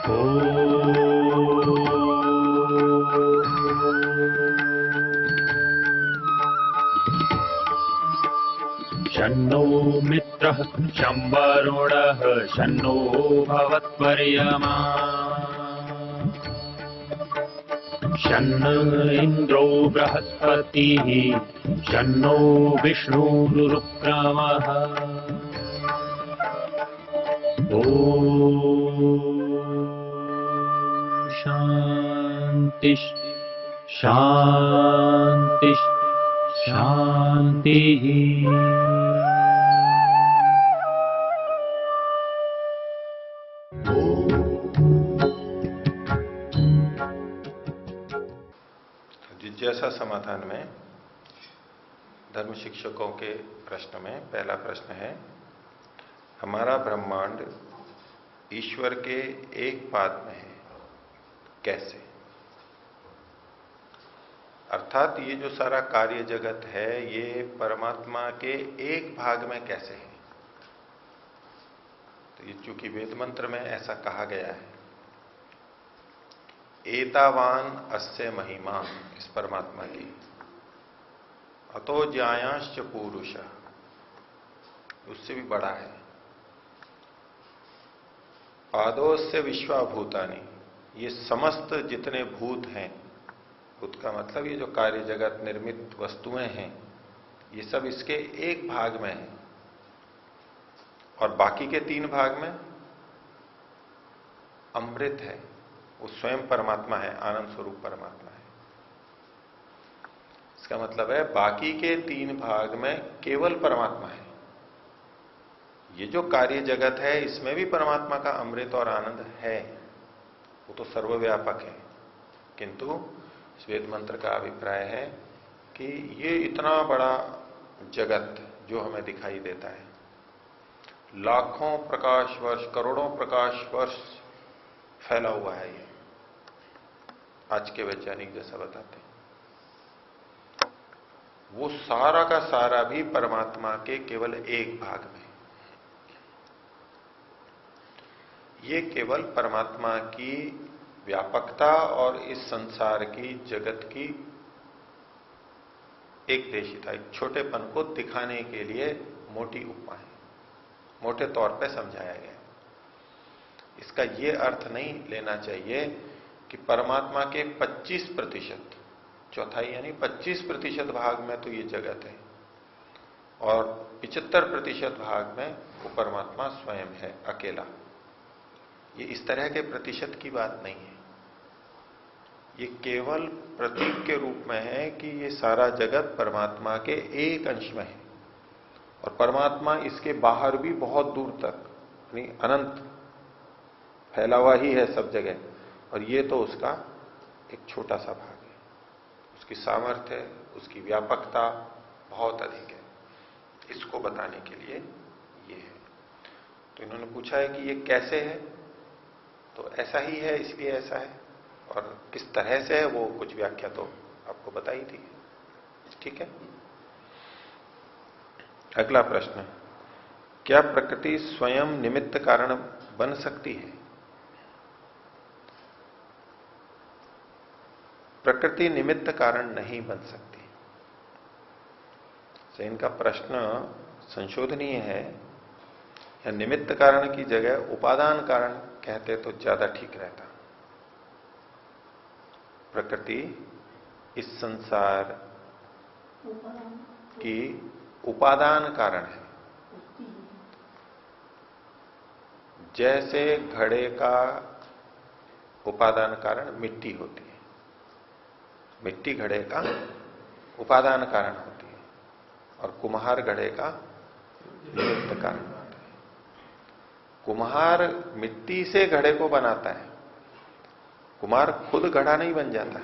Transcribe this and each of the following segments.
शन्नो मित्रः शं वरुणः शन्नो भवत्वर्यमा शन्न इन्द्रो बृहस्पतिः शन्नो विष्णुरुक्रमः ॐ शान्ति शान्ति शान्तिः। जिज्ञासा समाधान में धर्म शिक्षकों के प्रश्न में पहला प्रश्न है, हमारा ब्रह्मांड ईश्वर के एक पाद में है, कैसे? अर्थात ये जो सारा कार्य जगत है ये परमात्मा के एक भाग में कैसे है? तो ये चूंकि वेद मंत्र में ऐसा कहा गया है, एतावान अस्य महिमा, इस परमात्मा की, अतो ज्यायांश्च पूरुष, उससे भी बड़ा है। पादोस्य विश्वाभूतानि, ये समस्त जितने भूत हैं, भूत का मतलब ये जो कार्य जगत निर्मित वस्तुएं हैं, ये सब इसके एक भाग में है, और बाकी के 3 भाग में अमृत है, वो स्वयं परमात्मा है, आनंद स्वरूप परमात्मा है। इसका मतलब है बाकी के 3 भाग में केवल परमात्मा है। ये जो कार्य जगत है इसमें भी परमात्मा का अमृत और आनंद है, वो तो सर्वव्यापक है, किंतु इस वेद मंत्र का अभिप्राय है कि ये इतना बड़ा जगत जो हमें दिखाई देता है, लाखों प्रकाश वर्ष, करोड़ों प्रकाश वर्ष फैला हुआ है, ये आज के वैज्ञानिक जैसा बताते हैं, वो सारा का सारा भी परमात्मा के केवल एक भाग में। ये केवल परमात्मा की व्यापकता और इस संसार की, जगत की एक देशिता, एक छोटेपन को दिखाने के लिए मोटी उपमा है, मोटे तौर पे समझाया गया। इसका ये अर्थ नहीं लेना चाहिए कि परमात्मा के 25%, चौथाई यानी 25% भाग में तो ये जगत है और 75% भाग में वो परमात्मा स्वयं है, अकेला। ये इस तरह के प्रतिशत की बात नहीं है, ये केवल प्रतीक के रूप में है कि ये सारा जगत परमात्मा के एक अंश में है, और परमात्मा इसके बाहर भी बहुत दूर तक यानी अनंत फैला हुआ ही है सब जगह, और ये तो उसका एक छोटा सा भाग है। उसकी सामर्थ्य, उसकी व्यापकता बहुत अधिक है। इसको बताने के लिए ये है। तो इन्होंने पूछा है कि ये कैसे है, तो ऐसा ही है इसलिए ऐसा है, और किस तरह से है वो कुछ व्याख्या तो आपको बताई थी। ठीक है। अगला प्रश्न, क्या प्रकृति स्वयं निमित्त कारण बन सकती है? प्रकृति निमित्त कारण नहीं बन सकती। तो इनका प्रश्न संशोधनीय है, या निमित्त कारण की जगह उपादान कारण कहते तो ज्यादा ठीक रहता। प्रकृति इस संसार की उपादान कारण है। जैसे घड़े का उपादान कारण मिट्टी होती है, मिट्टी घड़े का उपादान कारण होती है, और कुम्हार घड़े का निमित्त कारण होता है। कुम्हार मिट्टी से घड़े को बनाता है, कुम्हार खुद घड़ा नहीं बन जाता।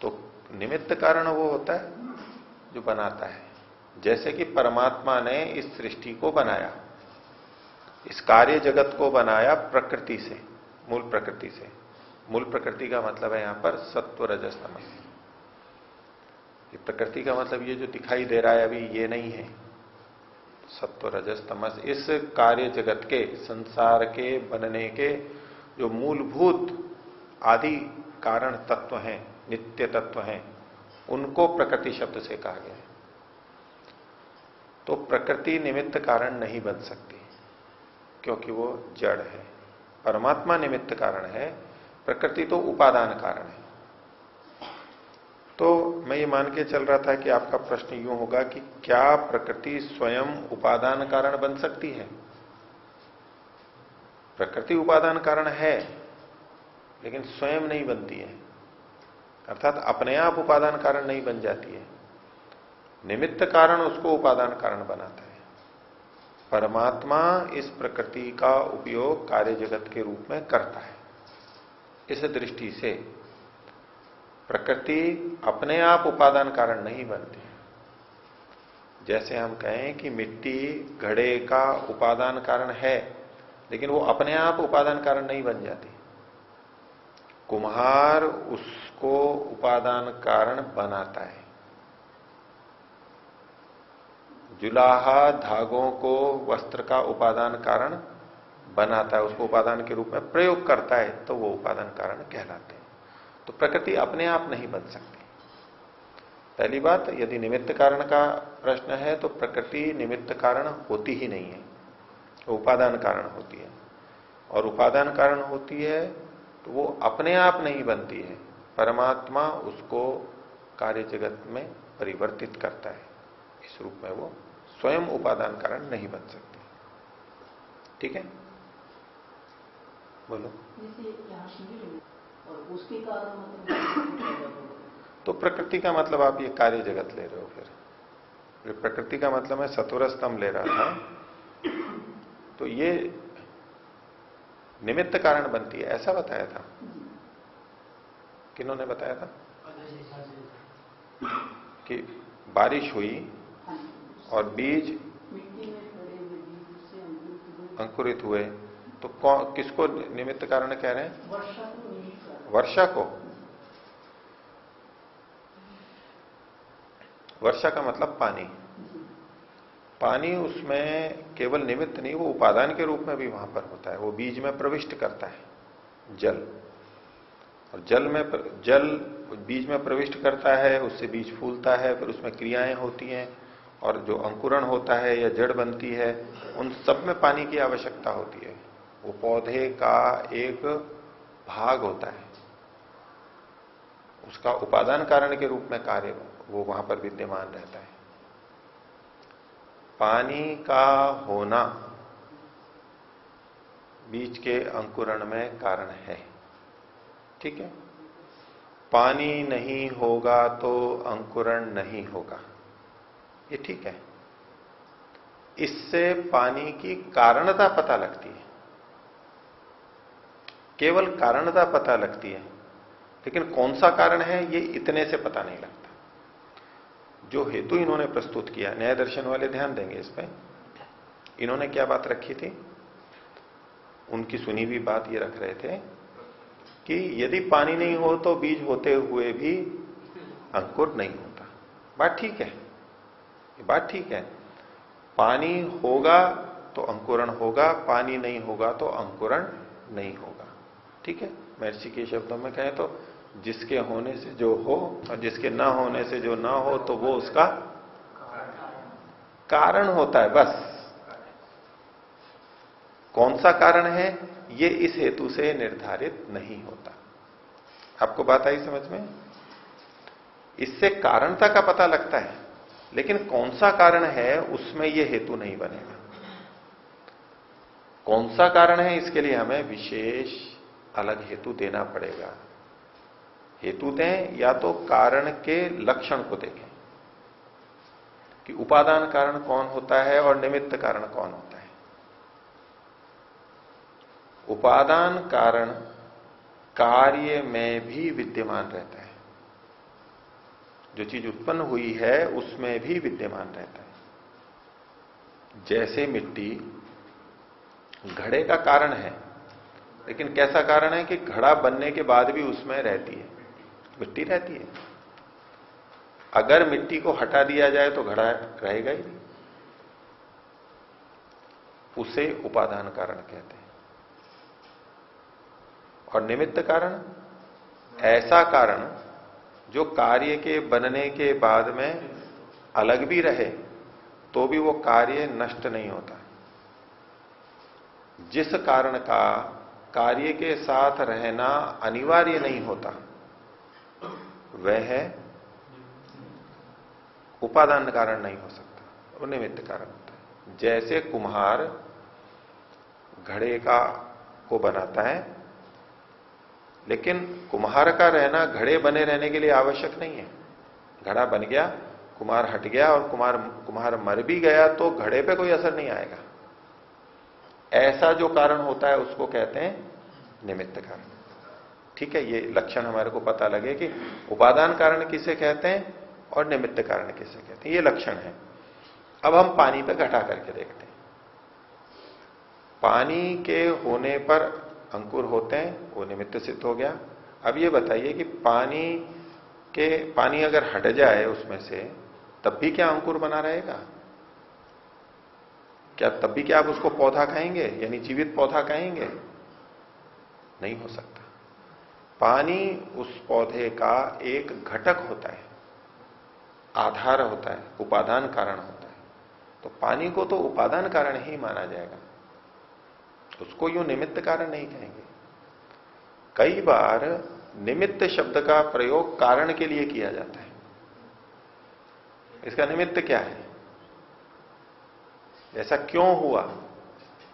तो निमित्त कारण वो होता है जो बनाता है। जैसे कि परमात्मा ने इस सृष्टि को बनाया, इस कार्य जगत को बनाया प्रकृति से, मूल प्रकृति से। मूल प्रकृति का मतलब है यहां पर सत्व रजस तमस। ये प्रकृति का मतलब ये जो दिखाई दे रहा है अभी ये नहीं है, सत्व रजस तमस, इस कार्य जगत के, संसार के बनने के जो मूलभूत आदि कारण तत्व हैं, नित्य तत्व हैं, उनको प्रकृति शब्द से कहा गया है। तो प्रकृति निमित्त कारण नहीं बन सकती क्योंकि वो जड़ है। परमात्मा निमित्त कारण है, प्रकृति तो उपादान कारण है। तो मैं ये मान के चल रहा था कि आपका प्रश्न यूं होगा कि क्या प्रकृति स्वयं उपादान कारण बन सकती है? प्रकृति उपादान कारण है लेकिन स्वयं नहीं बनती है, अर्थात अपने आप उपादान कारण नहीं बन जाती है। निमित्त कारण उसको उपादान कारण बनाता है। परमात्मा इस प्रकृति का उपयोग कार्य जगत के रूप में करता है। इस दृष्टि से प्रकृति अपने आप उपादान कारण नहीं बनती। जैसे हम कहें कि मिट्टी घड़े का उपादान कारण है लेकिन वो अपने आप उपादान कारण नहीं बन जाती। कुम्हार उसको उपादान कारण बनाता है। जुलाहा धागों को वस्त्र का उपादान कारण बनाता है, उसको उपादान के रूप में प्रयोग करता है, तो वो उपादान कारण कहलाते हैं। तो प्रकृति अपने आप नहीं बन सकती। पहली बात, यदि निमित्त कारण का प्रश्न है तो प्रकृति निमित्त कारण होती ही नहीं है, वो उपादान कारण होती है। और उपादान कारण होती है तो वो अपने आप नहीं बनती है, परमात्मा उसको कार्य जगत में परिवर्तित करता है। इस रूप में वो स्वयं उपादान कारण नहीं बन सकती। ठीक है, बोलो। और उसके कारण मतलब तो प्रकृति का मतलब आप ये कार्य जगत ले रहे हो। फिर प्रकृति का मतलब मैं सत्वर स्तंभ ले रहा था, तो ये निमित्त कारण बनती है, ऐसा बताया था। किन्होंने बताया था? कि बारिश हुई और बीज अंकुरित हुए, तो किसको निमित्त कारण कह रहे हैं? वर्षा को। वर्षा का मतलब पानी। पानी उसमें केवल निमित्त नहीं, वो उपादान के रूप में भी वहां पर होता है। वो बीज में प्रविष्ट करता है जल, और जल बीज में प्रविष्ट करता है, उससे बीज फूलता है, फिर उसमें क्रियाएं होती हैं, और जो अंकुरण होता है या जड़ बनती है, उन सब में पानी की आवश्यकता होती है। वो पौधे का एक भाग होता है, उसका उपादान कारण के रूप में कार्य वो वहां पर विद्यमान रहता है। पानी का होना बीज के अंकुरण में कारण है। ठीक है, पानी नहीं होगा तो अंकुरण नहीं होगा, ये ठीक है। इससे पानी की कारणता पता लगती है, केवल कारणता पता लगती है, लेकिन कौन सा कारण है ये इतने से पता नहीं लगता। जो हेतु इन्होंने प्रस्तुत किया, न्याय दर्शन वाले ध्यान देंगे इस पे। इन्होंने क्या बात रखी थी? उनकी सुनी हुई बात ये रख रहे थे कि यदि पानी नहीं हो तो बीज होते हुए भी अंकुर नहीं होता। बात ठीक है, ये बात ठीक है। पानी होगा तो अंकुरण होगा, पानी नहीं होगा तो अंकुरण नहीं होगा। ठीक है, महर्षि के शब्दों में कहें तो जिसके होने से जो हो और जिसके ना होने से जो ना हो, तो वो उसका कारण होता है। बस कौन सा कारण है ये इस हेतु से निर्धारित नहीं होता। आपको बात आई समझ में? इससे कारणता का पता लगता है, लेकिन कौन सा कारण है उसमें यह हेतु नहीं बनेगा। कौन सा कारण है इसके लिए हमें विशेष अलग हेतु देना पड़ेगा। हेतु दें या तो कारण के लक्षण को देखें कि उपादान कारण कौन होता है और निमित्त कारण कौन होता है। उपादान कारण कार्य में भी विद्यमान रहता है, जो चीज उत्पन्न हुई है उसमें भी विद्यमान रहता है। जैसे मिट्टी घड़े का कारण है, लेकिन कैसा कारण है कि घड़ा बनने के बाद भी उसमें रहती है, मिट्टी रहती है। अगर मिट्टी को हटा दिया जाए तो घड़ा रहेगा ही नहीं। उसे उपादान कारण कहते हैं। और निमित्त कारण ऐसा कारण जो कार्य के बनने के बाद में अलग भी रहे तो भी वो कार्य नष्ट नहीं होता। जिस कारण का कार्य के साथ रहना अनिवार्य नहीं होता वह है उपादान कारण नहीं हो सकता, वो निमित्त कारण होता है। जैसे कुम्हार घड़े को बनाता है, लेकिन कुम्हार का रहना घड़े बने रहने के लिए आवश्यक नहीं है। घड़ा बन गया, कुम्हार हट गया और कुम्हार मर भी गया तो घड़े पे कोई असर नहीं आएगा। ऐसा जो कारण होता है उसको कहते हैं निमित्त कारण। ठीक है, ये लक्षण हमारे को पता लगे कि उपादान कारण किसे कहते हैं और निमित्त कारण किसे कहते हैं, ये लक्षण है। अब हम पानी पे घटा करके देखते हैं। पानी के होने पर अंकुर होते हैं, वो निमित्त सिद्ध हो गया। अब ये बताइए कि पानी अगर हट जाए उसमें से तब भी क्या अंकुर बना रहेगा? तब भी क्या आप उसको पौधा कहेंगे, यानी जीवित पौधा कहेंगे? नहीं हो सकता। पानी उस पौधे का एक घटक होता है, आधार होता है, उपादान कारण होता है। तो पानी को तो उपादान कारण ही माना जाएगा, उसको यूं निमित्त कारण नहीं कहेंगे। कई बार निमित्त शब्द का प्रयोग कारण के लिए किया जाता है। इसका निमित्त क्या है, ऐसा क्यों हुआ,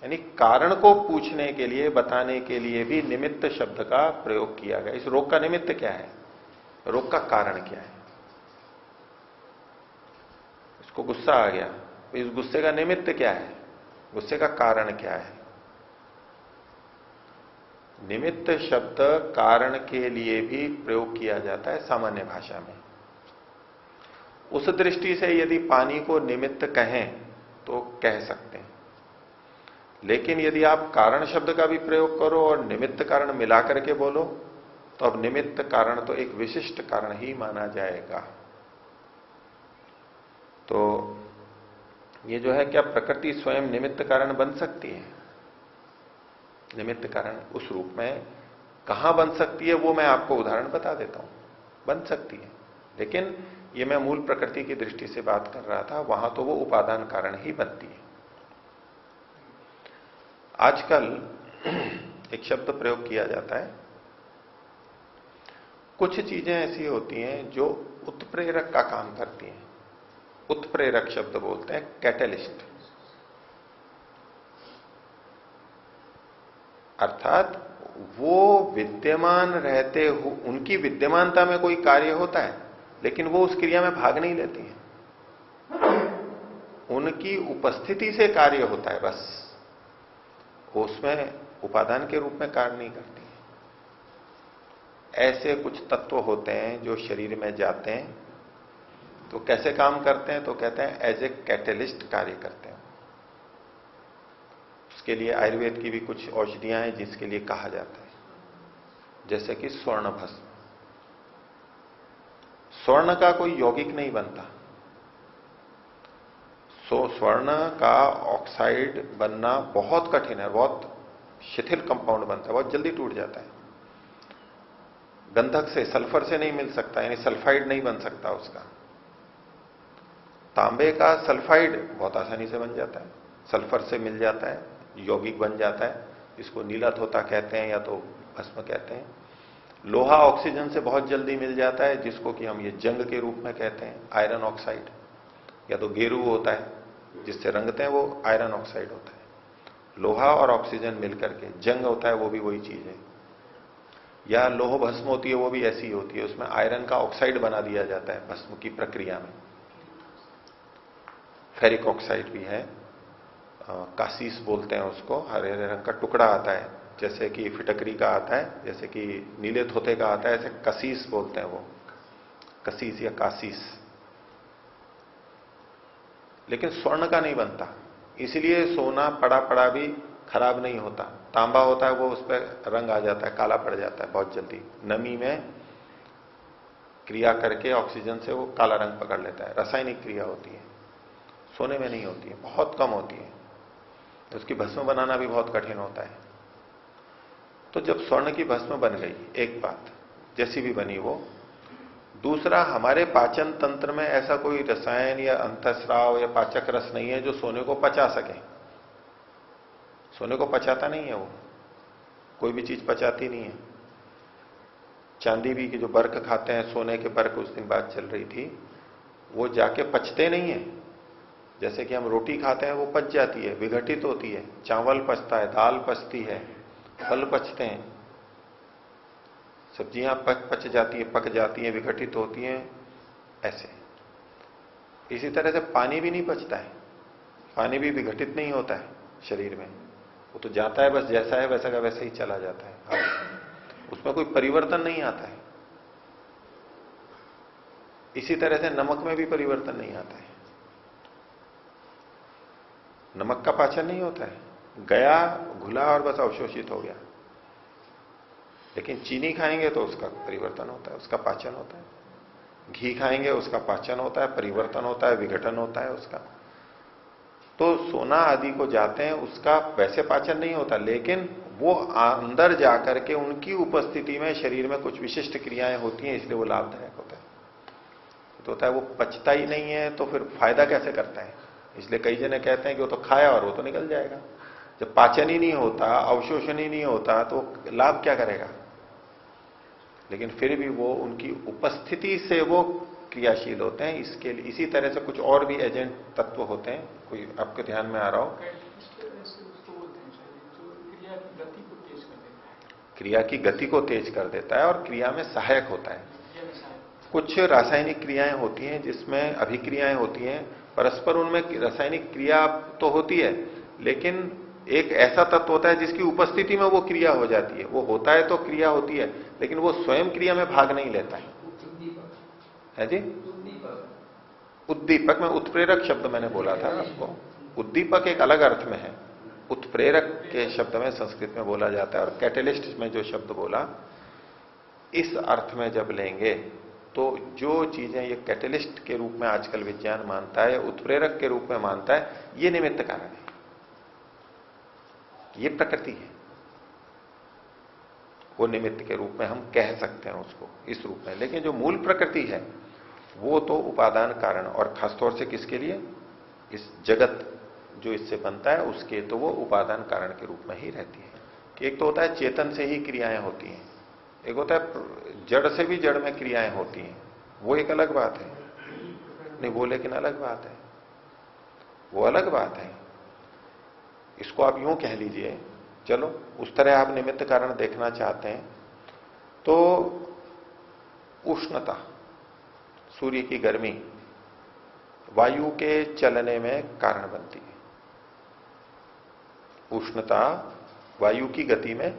यानी कारण को पूछने के लिए, बताने के लिए भी निमित्त शब्द का प्रयोग किया गया। इस रोग का निमित्त क्या है, रोग का कारण क्या है? इसको गुस्सा आ गया, तो इस गुस्से का निमित्त क्या है, गुस्से का कारण क्या है? निमित्त शब्द कारण के लिए भी प्रयोग किया जाता है सामान्य भाषा में। उस दृष्टि से यदि पानी को निमित्त कहें तो कह सकते हैं, लेकिन यदि आप कारण शब्द का भी प्रयोग करो और निमित्त कारण मिला करके बोलो तो अब निमित्त कारण तो एक विशिष्ट कारण ही माना जाएगा। तो ये जो है, क्या प्रकृति स्वयं निमित्त कारण बन सकती है? निमित्त कारण उस रूप में कहां बन सकती है वो मैं आपको उदाहरण बता देता हूं। बन सकती है, लेकिन ये मैं मूल प्रकृति की दृष्टि से बात कर रहा था, वहां तो वो उपादान कारण ही बनती है। आजकल एक शब्द प्रयोग किया जाता है, कुछ चीजें ऐसी होती हैं जो उत्प्रेरक का काम करती हैं। उत्प्रेरक शब्द बोलते हैं कैटलिस्ट, अर्थात वो विद्यमान रहते हुए, उनकी विद्यमानता में कोई कार्य होता है लेकिन वो उस क्रिया में भाग नहीं लेती है, उनकी उपस्थिति से कार्य होता है, बस उसमें उपादान के रूप में कार्य नहीं करती है। ऐसे कुछ तत्व होते हैं जो शरीर में जाते हैं तो कैसे काम करते हैं, तो कहते हैं एज ए कैटलिस्ट कार्य करते हैं। उसके लिए आयुर्वेद की भी कुछ औषधियां हैं जिसके लिए कहा जाता है, जैसे कि स्वर्ण भस्म। स्वर्ण का कोई यौगिक नहीं बनता, स्वर्ण का ऑक्साइड बनना बहुत कठिन है, बहुत शिथिल कंपाउंड बनता है, बहुत जल्दी टूट जाता है। गंधक से, सल्फर से नहीं मिल सकता, यानी सल्फाइड नहीं बन सकता उसका। तांबे का सल्फाइड बहुत आसानी से बन जाता है, सल्फर से मिल जाता है, यौगिक बन जाता है, इसको नीला धोता कहते हैं या तो भस्म कहते हैं। लोहा ऑक्सीजन से बहुत जल्दी मिल जाता है, जिसको कि हम ये जंग के रूप में कहते हैं, आयरन ऑक्साइड, या तो गेरू होता है जिससे रंगते हैं, वो आयरन ऑक्साइड होता है। लोहा और ऑक्सीजन मिलकर के जंग होता है, वो भी वही चीज है। या लोह भस्म होती है, वो भी ऐसी होती है, उसमें आयरन का ऑक्साइड बना दिया जाता है भस्म की प्रक्रिया में। फेरिक ऑक्साइड भी है, कासीस बोलते हैं उसको, हरे हरे रंग का टुकड़ा आता है, जैसे कि फिटकरी का आता है, जैसे कि नीले धोते का आता है, ऐसे कसीस बोलते हैं वो, कसीस या कासीस। लेकिन स्वर्ण का नहीं बनता, इसलिए सोना पड़ा पड़ा भी खराब नहीं होता। तांबा होता है वो उस पर रंग आ जाता है, काला पड़ जाता है बहुत जल्दी, नमी में क्रिया करके ऑक्सीजन से वो काला रंग पकड़ लेता है, रासायनिक क्रिया होती है। सोने में नहीं होती है, बहुत कम होती है। उसकी भस्म बनाना भी बहुत कठिन होता है। तो जब स्वर्ण की भस्म बन गई, एक बात जैसी भी बनी वो, दूसरा हमारे पाचन तंत्र में ऐसा कोई रसायन या अंतःस्राव या पाचक रस नहीं है जो सोने को पचा सके। सोने को पचाता नहीं है वो, कोई भी चीज पचाती नहीं है। चांदी भी की जो बर्क खाते हैं, सोने के बर्क उस दिन बात चल रही थी, वो जाके पचते नहीं है। जैसे कि हम रोटी खाते हैं वो पच जाती है, विघटित होती है, चावल पचता है, दाल पचती है, फल पचते हैं, सब्जियां पच जाती है, पक जाती हैं, विघटित होती हैं, ऐसे। इसी तरह से पानी भी नहीं पचता है, पानी भी विघटित नहीं होता है शरीर में, वो तो जाता है, बस जैसा है वैसा का वैसा ही चला जाता है, उसमें कोई परिवर्तन नहीं आता है। इसी तरह से नमक में भी परिवर्तन नहीं आता है, नमक का पाचन नहीं होता है, गया घुला और बस अवशोषित हो गया। लेकिन चीनी खाएंगे तो उसका परिवर्तन होता है, उसका पाचन होता है। घी खाएंगे उसका पाचन होता है, परिवर्तन होता है, विघटन होता है उसका। तो सोना आदि को जाते हैं, उसका वैसे पाचन नहीं होता, लेकिन वो अंदर जाकर के उनकी उपस्थिति में शरीर में कुछ विशिष्ट क्रियाएं होती हैं, इसलिए वो लाभदायक होता है। तो होता है वो पचता ही नहीं है तो फिर फायदा कैसे करता है। इसलिए कई जने कहते हैं कि वो तो खाया और वो तो निकल जाएगा। जब पाचन ही नहीं होता, अवशोषण ही नहीं होता, तो लाभ क्या करेगा। लेकिन फिर भी वो उनकी उपस्थिति से वो क्रियाशील होते हैं। इसके लिए इसी तरह से कुछ और भी एजेंट तत्व होते हैं, कोई आपके ध्यान में आ रहा हो। क्रिया की गति को तेज कर देता है और क्रिया में सहायक होता है। कुछ रासायनिक क्रियाएं होती हैं जिसमें अभिक्रियाएं होती हैं, परस्पर उनमें रासायनिक क्रिया तो होती है, लेकिन एक ऐसा तत्व होता है जिसकी उपस्थिति में वो क्रिया हो जाती है। वो होता है तो क्रिया होती है, लेकिन वो स्वयं क्रिया में भाग नहीं लेता है जी। उद्दीपक में उत्प्रेरक शब्द मैंने बोला था आपको। उद्दीपक एक अलग अर्थ में है, उत्प्रेरक के शब्द में संस्कृत में बोला जाता है, और कैटेलिस्ट में जो शब्द बोला, इस अर्थ में जब लेंगे तो जो चीजें ये कैटेलिस्ट के रूप में आजकल विज्ञान मानता है, उत्प्रेरक के रूप में मानता है, ये निमित्त कारण है, ये प्रकृति है। वो निमित्त के रूप में हम कह सकते हैं उसको इस रूप में, लेकिन जो मूल प्रकृति है वो तो उपादान कारण, और खासतौर से किसके लिए, इस जगत जो इससे बनता है उसके, तो वो उपादान कारण के रूप में ही रहती है। कि एक तो होता है चेतन से ही क्रियाएं होती हैं, एक होता है जड़ से भी जड़ में क्रियाएं होती हैं, वो एक अलग बात है। नहीं, वो लेकिन अलग बात है, वो अलग बात है। इसको आप यूं कह लीजिए, चलो उस तरह आप निमित्त कारण देखना चाहते हैं तो उष्णता, सूर्य की गर्मी वायु के चलने में कारण बनती है। उष्णता वायु की गति में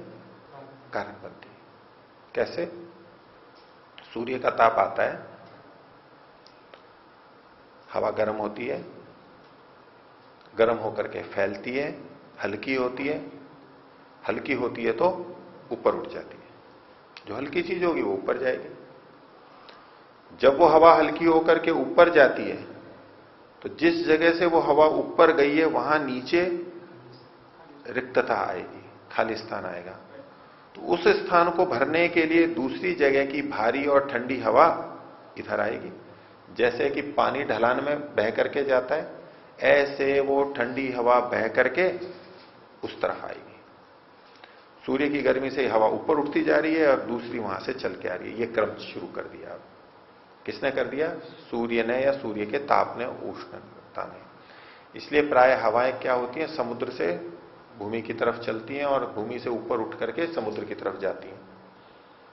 कारण बनती है। कैसे? सूर्य का ताप आता है, हवा गर्म होती है, गर्म होकर के फैलती है, हल्की होती है, हल्की होती है तो ऊपर उठ जाती है। जो हल्की चीज होगी वो ऊपर जाएगी। जब वो हवा हल्की होकर के ऊपर जाती है तो जिस जगह से वो हवा ऊपर गई है वहां नीचे रिक्तता आएगी, खाली स्थान आएगा। तो उस स्थान को भरने के लिए दूसरी जगह की भारी और ठंडी हवा इधर आएगी। जैसे कि पानी ढलान में बह करके जाता है, ऐसे वो ठंडी हवा बह करके उस तरफ आएगी। सूर्य की गर्मी से हवा ऊपर उठती जा रही है और दूसरी वहां से चल के आ रही है। ये क्रम शुरू कर दिया। अब किसने कर दिया? सूर्य ने, या सूर्य के ताप ने, उष्णता ने। इसलिए प्राय हवाएं क्या होती हैं, समुद्र से भूमि की तरफ चलती हैं और भूमि से ऊपर उठ करके समुद्र की तरफ जाती हैं,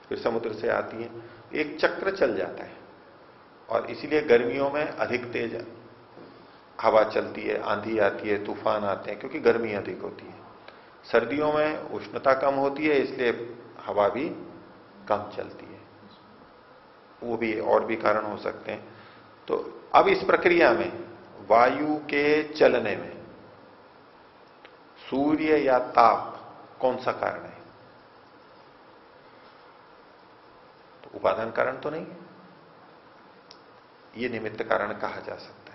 फिर समुद्र से आती हैं। एक चक्र चल जाता है। और इसीलिए गर्मियों में अधिक तेज हवा चलती है, आंधी आती है, तूफान आते हैं, क्योंकि गर्मी अधिक होती है। सर्दियों में उष्णता कम होती है, इसलिए हवा भी कम चलती है। वो भी और भी कारण हो सकते हैं। तो अब इस प्रक्रिया में वायु के चलने में सूर्य या ताप कौन सा कारण है? तो उपादान कारण तो नहीं है, ये निमित्त कारण कहा जा सकता है।